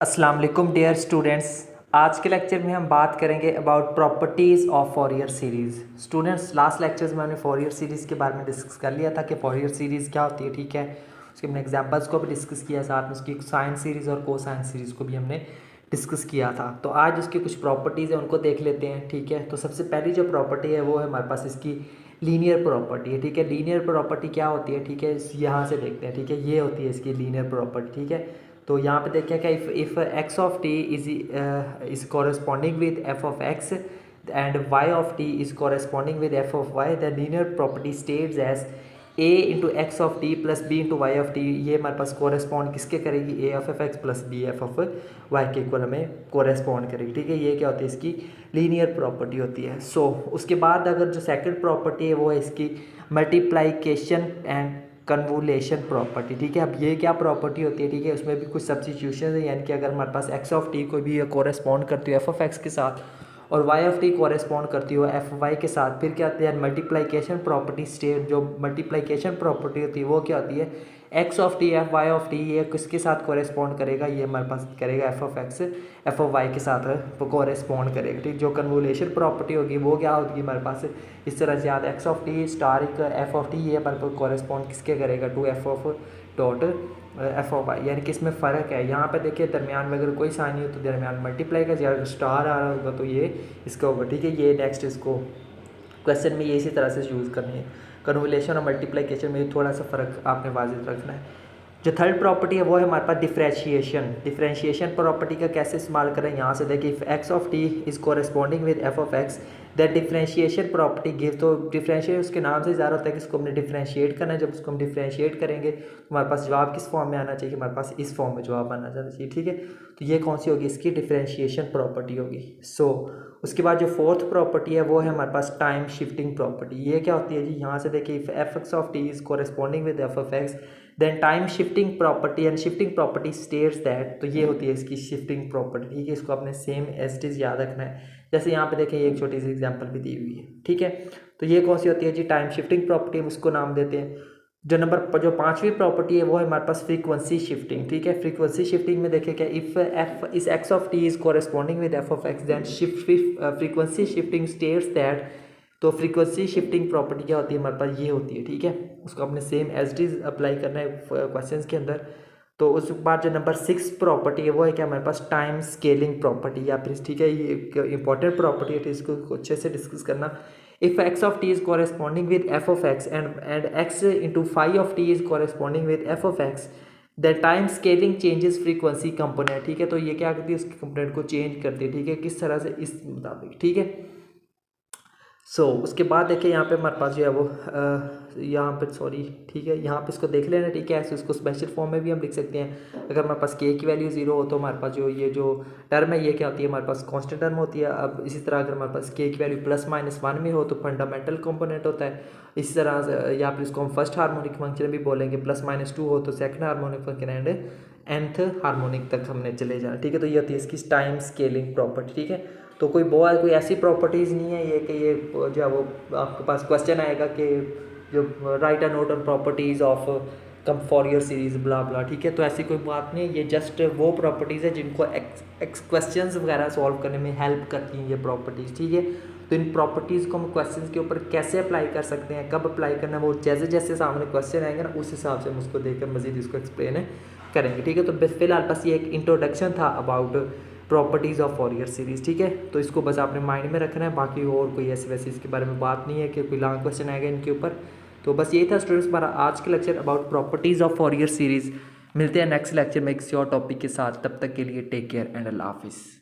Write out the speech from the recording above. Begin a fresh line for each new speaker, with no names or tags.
अस्सलाम वालेकुम dear students. आज के लेक्चर में हम बात करेंगे about properties of फॉरियर series. Students, last lectures में हमने फॉरियर सीरीज़ के बारे में डिस्कस कर लिया था कि फॉरियर सीरीज़ क्या होती है, ठीक है। उसके हमने एग्जांपल्स को भी डिस्कस किया, साथ में उसकी साइन सीरीज़ और कोसाइन सीरीज़ को भी हमने डिस्कस किया था। तो आज उसकी कुछ प्रॉपर्टीज़ हैं, उनको देख लेते हैं, ठीक है। तो सबसे पहली जो प्रॉपर्टी है वो है हमारे पास इसकी लीनियर प्रॉपर्टी है, ठीक है। लीनियर प्रॉपर्टी क्या होती है, ठीक है, यहाँ से देखते हैं, ठीक है। ये होती है इसकी लीनियर प्रॉपर्टी, ठीक है। तो यहाँ पे देखिए क्या, if x of T is corresponding with F of x and Y of T is corresponding with F of Y, the linear property states as A into X of T plus B into Y of T. ये हमारे पास correspond किसके करेगी, A of F X plus B F of Y के equal हमें correspond करेगी, ठीक है। ये क्या होती है, इसकी लीनियर प्रॉपर्टी होती है। सो उसके बाद अगर जो सेकंड प्रॉपर्टी है वो है इसकी मल्टीप्लाइकेशन एंड कन्वोलेशन प्रॉपर्टी, ठीक है। अब ये क्या प्रॉपर्टी होती है, ठीक है, उसमें भी कुछ सब्स्टिट्यूशन है, यानी कि अगर हमारे पास एक्स ऑफ टी को भी कॉरेस्पॉन्ड करती हो एफ ऑफ एक्स के साथ और वाई ऑफ टी कॉरेस्पॉन्ड करती हो एफ वाई के साथ, फिर क्या होती है मल्टीप्लाइकेशन प्रॉपर्टी स्टेट। जो मल्टीप्लाइकेशन प्रॉपर्टी होती है वो क्या होती है, x of t f y of T ये किसके साथ कॉरेस्पॉन्ड करेगा, ये हमारे पास करेगा f of x f of Y के साथ कॉरेस्पॉन्ड करेगा, ठीक। जो कन्वोलेशन प्रॉपर्टी होगी वो क्या होगी हमारे पास इस तरह से याद, x of t star f of T ये हमारे पास कॉरेस्पॉन्ड किसके करेगा, to f of dot f of y. यानी कि इसमें फ़र्क है, यहाँ पे देखिए दरमियान में अगर कोई साइन नहीं हो तो दरमियान मल्टीप्लाई का, अगर स्टार आ रहा होगा तो ये इसका होगा, ठीक है। ये नेक्स्ट इसको क्वेश्चन में ये इसी तरह से यूज़ करनी है। कन्वोलेशन और मल्टीप्लिकेशन में थोड़ा सा फ़र्क आपने वाजिब रखना है। जो थर्ड प्रॉपर्टी है वो है हमारे पास डिफ्रेंशिएशन। डिफ्रेंशिएशन प्रॉपर्टी का कैसे इस्तेमाल करें, यहाँ से देखिए if x of t is corresponding with F of x that differentiation property give. तो डिफ्रेंशिएट उसके नाम से ज़्यादा होता है कि इसको हमने डिफ्रेंशिएट करना है। जब उसको हम डिफ्रेंशिएट करेंगे तो हमारे पास जवाब किस फॉर्म में आना चाहिए, हमारे पास इस फॉर्म में जवाब आना चाहिए, ठीक है। तो ये कौन सी होगी, इसकी डिफ्रेंशिएशन प्रॉपर्टी होगी। सो उसके बाद जो फोर्थ प्रॉपर्टी है वो है हमारे पास टाइम शिफ्टिंग प्रॉपर्टी। ये क्या होती है जी, यहाँ से देखिए if f x of t is corresponding with F of x then time shifting property and shifting property states that. तो ये होती है इसकी शिफ्टिंग प्रॉपर्टी, ठीक है। इसको आपने सेम एज इट इज़ याद रखना है। जैसे यहाँ पे देखें एक छोटी सी एग्जांपल भी दी हुई है, ठीक है। तो ये कौन सी होती है जी, टाइम शिफ्टिंग प्रॉपर्टी, हम उसको नाम देते हैं। जो पांचवी प्रॉपर्टी है वो है हमारे पास फ्रीक्वेंसी शिफ्टिंग, ठीक है। फ्रीक्वेंसी शिफ्टिंग में देखिए क्या, if f is x of T is corresponding with F of x then frequency shifting states that. तो फ्रीक्वेंसी शिफ्टिंग प्रॉपर्टी क्या होती है हमारे पास, ये होती है, ठीक है। उसको अपने same as it is apply करना है क्वेश्चंस के अंदर। तो उस बाद जो नंबर 6 प्रॉपर्टी है वो है क्या हमारे पास टाइम स्केलिंग प्रॉपर्टी, या फिर ठीक है ये एक इंपॉर्टेंट प्रॉपर्टी है, तो इसको अच्छे से डिस्कस करना। If x of T is corresponding with F of x and x into phi of T is corresponding with F of x the time scaling changes frequency component, ठीक है। तो ये क्या करती है, उसके कंपोनेंट को चेंज करती है, ठीक है, किस तरह से, इस मुताबिक, ठीक है। उसके बाद देखिए यहाँ पे हमारे पास जो है वो यहाँ पे सॉरी, ठीक है, यहाँ पे इसको देख लेना, ठीक है। ऐसे उसको स्पेशल फॉर्म में भी हम लिख सकते हैं। अगर हमारे पास के की वैल्यू 0 हो तो हमारे पास जो टर्म है ये क्या होती है, हमारे पास कांस्टेंट टर्म होती है। अब इसी तरह अगर हमारे पास के की वैल्यू +-1 में हो तो फंडामेंटल कंपोनेंट होता है। इसी तरह से या फिर इसको हम फर्स्ट हार्मोनिक फंक्शन भी बोलेंगे, +-2 हो तो second harmonic function and nth harmonic तक हमने चले जाना, ठीक है। तो ये होती है इसकी टाइम स्केलिंग प्रॉपर्टी, ठीक है। तो कोई ऐसी प्रॉपर्टीज़ नहीं है ये कि ये जो है वो आपके पास क्वेश्चन आएगा कि जो write a note on properties of कम फॉरियर सीरीज ब्ला ब्ला, ठीक है। तो ऐसी कोई बात नहीं है, ये जस्ट वो प्रॉपर्टीज़ है जिनको क्वेश्चंस वगैरह सॉल्व करने में हेल्प करती हैं ये प्रॉपर्टीज़, ठीक है। तो इन प्रॉपर्टीज़ को हम क्वेश्चंस के ऊपर कैसे अप्लाई कर सकते हैं, कब अप्लाई करना है, वो जैसे जैसे सामने क्वेश्चन आएंगे ना उस हिसाब से हम उसको देखकर मज़ीद इसको एक्सप्लेन करेंगे, ठीक है। तो फिलहाल बस ये एक इंट्रोडक्शन था अबाउट प्रॉपर्टीज़ ऑफ फॉरियर सीरीज़, ठीक है। तो इसको बस आपने माइंड में रखना है, बाकी और कोई ऐसे वैसे इसके बारे में बात नहीं है कि कोई लॉन्ग क्वेश्चन आएगा इनके ऊपर। तो बस यही था स्टूडेंट्स हमारा आज का lecture about properties of फॉरियर series. मिलते हैं नेक्स्ट लेक्चर में किसी और टॉपिक के साथ, तब तक के लिए टेक केयर एंड अल्लाह हाफिज़।